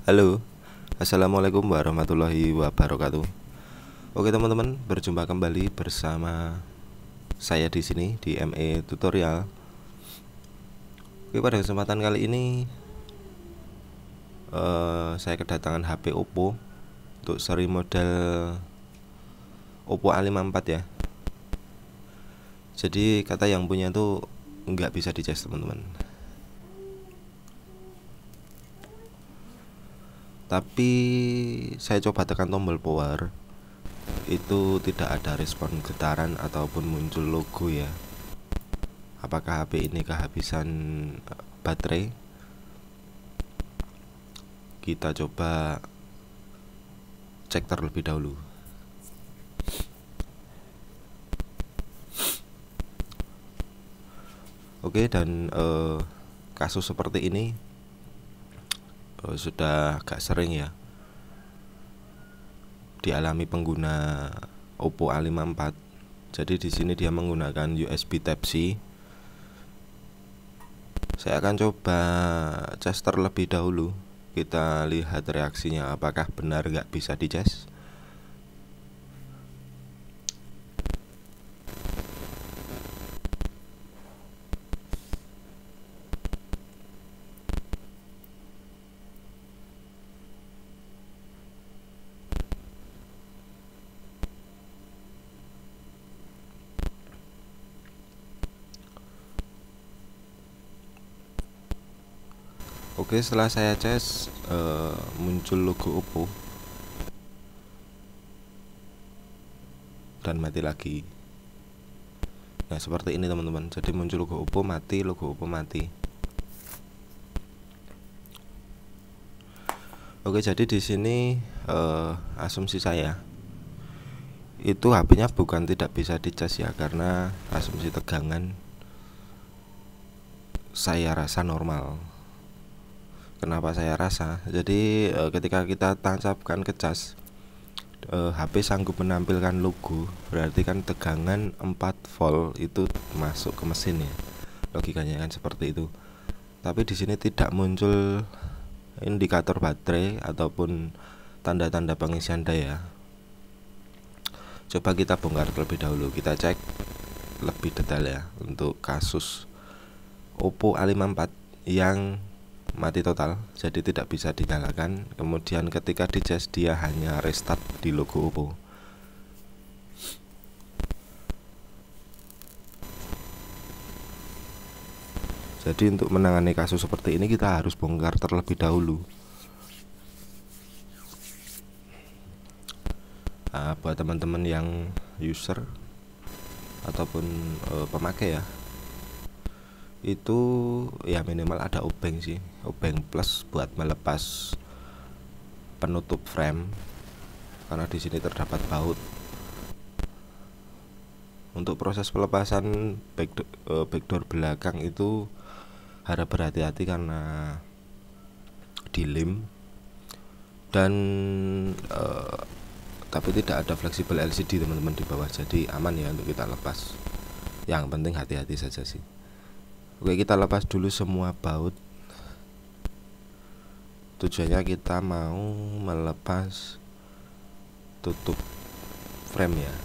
Halo, assalamualaikum warahmatullahi wabarakatuh. Oke teman-teman, berjumpa kembali bersama saya di sini di ME Tutorial. Oke, pada kesempatan kali ini saya kedatangan HP Oppo untuk seri model Oppo A54 ya. Jadi kata yang punya tuh nggak bisa dicas teman-teman. Tapi saya coba tekan tombol power, itu tidak ada respon getaran ataupun muncul logo ya. Apakah HP ini kehabisan baterai? Kita coba cek terlebih dahulu. Oke, dan kasus seperti ini sudah agak sering ya dialami pengguna Oppo A54. Jadi di sini dia menggunakan USB Type-C. Saya akan coba cas terlebih dahulu. Kita lihat reaksinya, apakah benar nggak bisa dicas. Oke, setelah saya cas muncul logo Oppo dan mati lagi. Nah, seperti ini teman-teman. Jadi muncul logo Oppo mati, logo Oppo mati. Oke, jadi di sini asumsi saya itu HP-nya bukan tidak bisa dicas ya, karena asumsi tegangan saya rasa normal. Kenapa saya rasa? Jadi ketika kita tancapkan ke cas, HP sanggup menampilkan logo, berarti kan tegangan 4 volt itu masuk ke mesin ya. Logikanya kan seperti itu. Tapi di sini tidak muncul indikator baterai ataupun tanda-tanda pengisian daya. Coba kita bongkar terlebih dahulu. Kita cek lebih detail ya untuk kasus Oppo A54 yang mati total, jadi tidak bisa dinyalakan. Kemudian ketika dicas dia hanya restart di logo Oppo. Jadi untuk menangani kasus seperti ini kita harus bongkar terlebih dahulu. Buat teman-teman yang user ataupun pemakai ya, itu ya minimal ada obeng sih, obeng plus buat melepas penutup frame, karena di sini terdapat baut. Untuk proses pelepasan backdoor belakang itu harap berhati-hati karena dilem dan tapi tidak ada fleksibel LCD teman-teman di bawah, jadi aman ya untuk kita lepas. Yang penting hati-hati saja sih. Oke, kita lepas dulu semua baut. Tujuannya kita mau melepas tutup frame ya.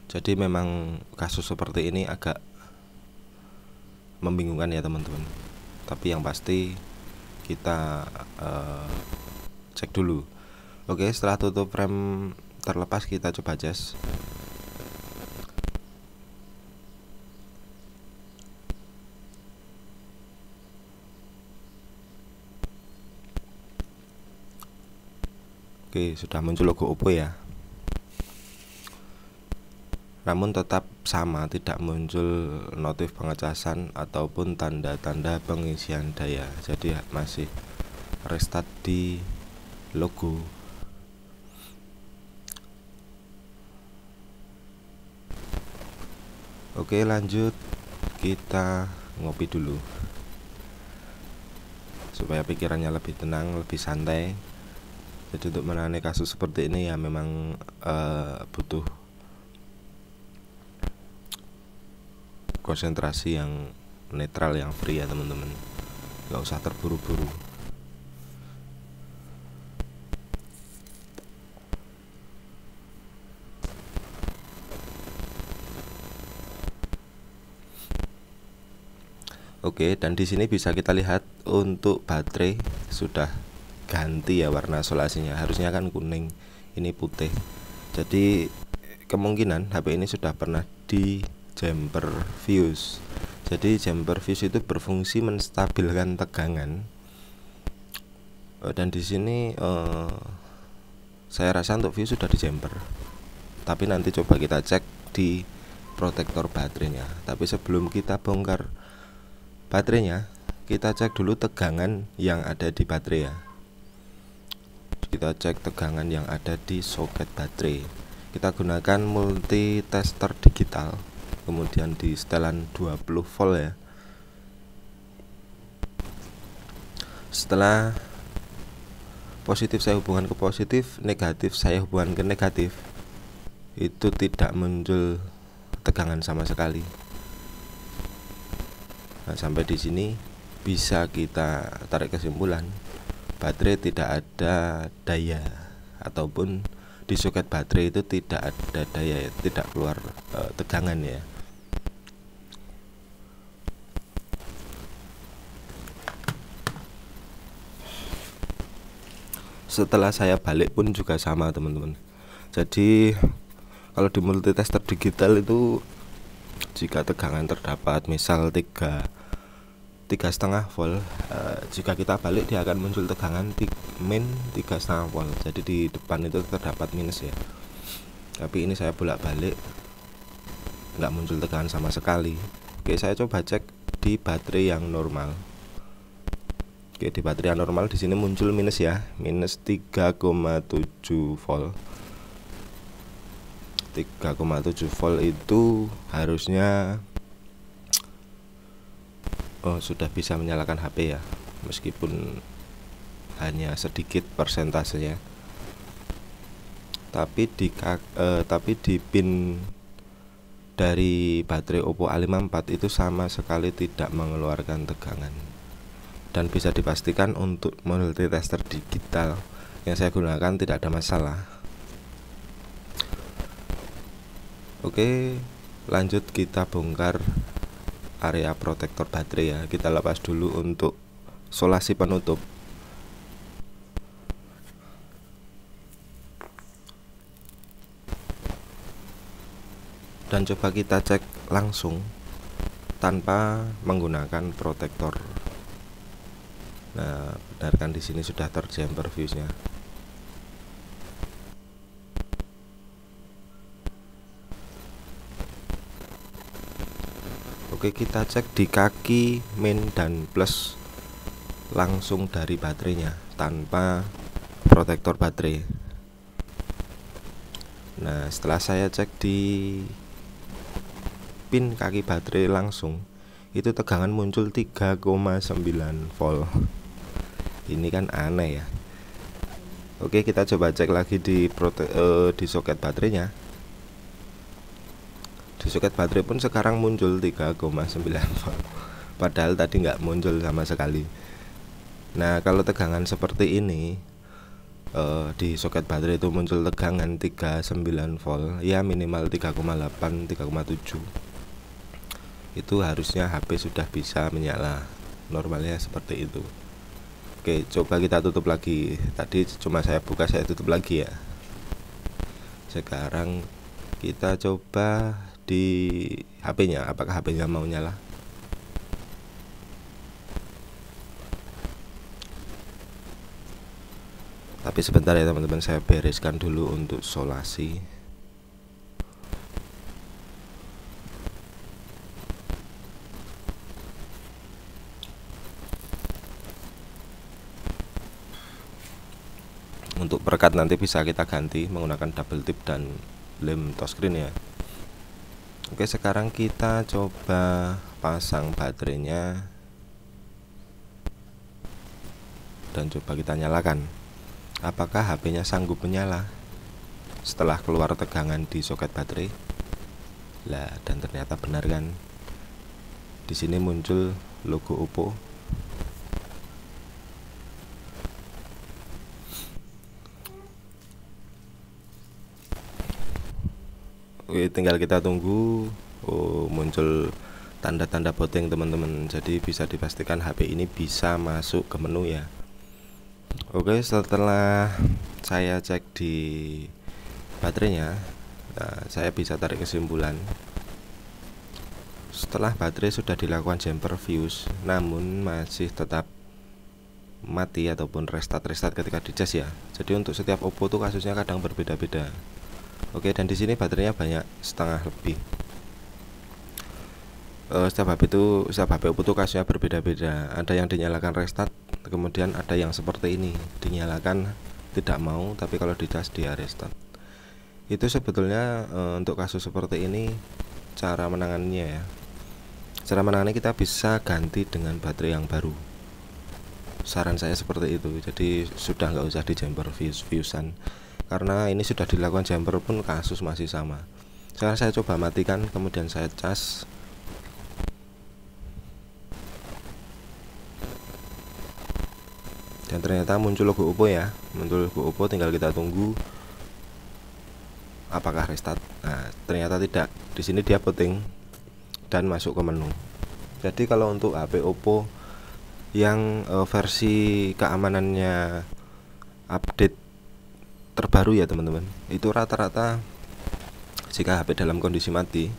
Jadi memang kasus seperti ini agak membingungkan ya teman-teman. Tapi yang pasti kita cek dulu. Oke, setelah tutup frame terlepas kita coba cas. Oke, sudah muncul logo Oppo ya. Namun tetap sama, tidak muncul notif pengecasan ataupun tanda-tanda pengisian daya. Jadi masih restart di logo. Oke, lanjut, kita ngopi dulu supaya pikirannya lebih tenang, lebih santai. Jadi untuk menangani kasus seperti ini ya memang butuh konsentrasi yang netral, yang free ya teman-teman. Gak usah terburu-buru. Oke, dan di sini bisa kita lihat untuk baterai sudah ganti ya warna solasinya. Harusnya kan kuning, ini putih. Jadi kemungkinan HP ini sudah pernah di jumper fuse. Jadi jumper fuse itu berfungsi menstabilkan tegangan. Dan di sini saya rasa untuk fuse sudah di jumper. Tapi nanti coba kita cek di protektor baterainya. Tapi sebelum kita bongkar baterainya, kita cek dulu tegangan yang ada di baterai ya. Kita cek tegangan yang ada di soket baterai. Kita gunakan multi tester digital, kemudian di setelan 20 volt ya. Setelah positif saya hubungkan ke positif, negatif saya hubungkan ke negatif, itu tidak muncul tegangan sama sekali. Nah, sampai di sini bisa kita tarik kesimpulan baterai tidak ada daya, ataupun di soket baterai itu tidak ada daya, tidak keluar tegangan ya. Setelah saya balik pun juga sama teman-teman. Jadi kalau di multitester digital itu jika tegangan terdapat misal 3,5 volt, jika kita balik dia akan muncul tegangan min 3,5 volt. Jadi di depan itu terdapat minus ya. Tapi ini saya bolak-balik nggak muncul tegangan sama sekali. Oke, saya coba cek di baterai yang normal. Oke, di baterai yang normal di sini muncul minus ya, minus 3,7 volt. 3,7 volt itu harusnya sudah bisa menyalakan HP ya, meskipun hanya sedikit persentasenya. Tapi di pin dari baterai Oppo A54 itu sama sekali tidak mengeluarkan tegangan. Dan bisa dipastikan untuk multitester digital yang saya gunakan tidak ada masalah. Oke, lanjut kita bongkar area protektor baterai ya. Kita lepas dulu untuk solasi penutup. Dan coba kita cek langsung tanpa menggunakan protektor. Nah, benarkan di sini sudah terjumper fuse-nya. Oke, kita cek di kaki min dan plus langsung dari baterainya tanpa protektor baterai. Nah, setelah saya cek di pin kaki baterai langsung, itu tegangan muncul 3,9 volt. Ini kan aneh ya. Oke, kita coba cek lagi di soket baterainya. Di soket baterai pun sekarang muncul 3,9 volt, padahal tadi nggak muncul sama sekali. Nah, kalau tegangan seperti ini di soket baterai itu muncul tegangan 39 volt ya, minimal 3,8 3,7, itu harusnya HP sudah bisa menyala. Normalnya seperti itu. Oke, coba kita tutup lagi. Tadi cuma saya buka, saya tutup lagi ya. Sekarang kita coba di HP-nya, apakah HP-nya mau nyala. Tapi sebentar ya teman-teman, saya bereskan dulu untuk solasi. Untuk perekat nanti bisa kita ganti menggunakan double tip dan lem touchscreen ya. Oke, sekarang kita coba pasang baterainya dan coba kita nyalakan. Apakah HP-nya sanggup menyala setelah keluar tegangan di soket baterai? Lah, dan ternyata benar kan. Di sini muncul logo Oppo. Oke, tinggal kita tunggu. Oh, muncul tanda-tanda booting teman-teman. Jadi bisa dipastikan HP ini bisa masuk ke menu ya. Oke, setelah saya cek di baterainya, nah, saya bisa tarik kesimpulan setelah baterai sudah dilakukan jumper fuse namun masih tetap mati ataupun restart ketika dicas ya. Jadi untuk setiap Oppo tuh kasusnya kadang berbeda-beda. Oke, dan di sini baterainya banyak setengah lebih. Setiap HP Oppo tuh kasusnya berbeda-beda. Ada yang dinyalakan restart, kemudian ada yang seperti ini, dinyalakan tidak mau, tapi kalau dicas dia restart. Itu sebetulnya untuk kasus seperti ini cara menanganinya ya. Cara menangannya kita bisa ganti dengan baterai yang baru. Saran saya seperti itu. Jadi sudah nggak usah di jumper fusean. Karena ini sudah dilakukan jumper pun kasus masih sama. Sekarang saya coba matikan, kemudian saya cas. Dan ternyata muncul logo Oppo ya. Muncul logo Oppo, tinggal kita tunggu apakah restart. Nah, ternyata tidak. Di sini dia booting dan masuk ke menu. Jadi kalau untuk HP Oppo yang versi keamanannya update terbaru ya teman-teman, itu rata-rata jika HP dalam kondisi mati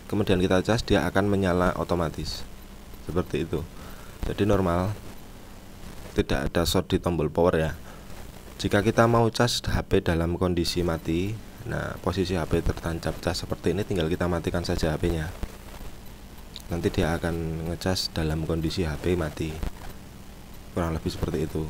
kemudian kita cas, dia akan menyala otomatis seperti itu. Jadi normal, tidak ada short di tombol power ya. Jika kita mau cas HP dalam kondisi mati, nah posisi HP tertancap cas seperti ini, tinggal kita matikan saja HP-nya. Nanti dia akan ngecas dalam kondisi HP mati. Kurang lebih seperti itu.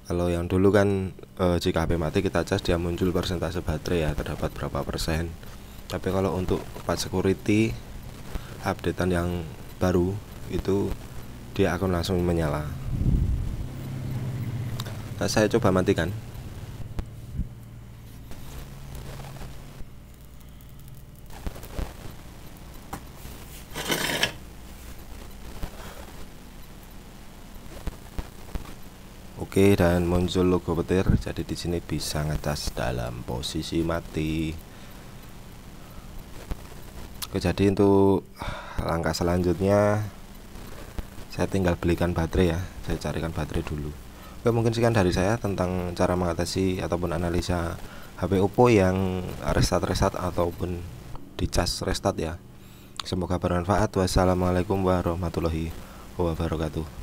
Kalau yang dulu kan jika HP mati kita cas, dia muncul persentase baterai ya, terdapat berapa persen. Tapi kalau untuk part security updatean yang baru itu dia akan langsung menyala. Nah, saya coba matikan. Oke, dan muncul logo petir. Jadi di sini bisa ngecas dalam posisi mati. Oke, jadi untuk langkah selanjutnya saya tinggal belikan baterai ya. Saya carikan baterai dulu. Oke, mungkin sekian dari saya tentang cara mengatasi ataupun analisa HP Oppo yang restart ataupun dicas restart ya. Semoga bermanfaat. Wassalamualaikum warahmatullahi wabarakatuh.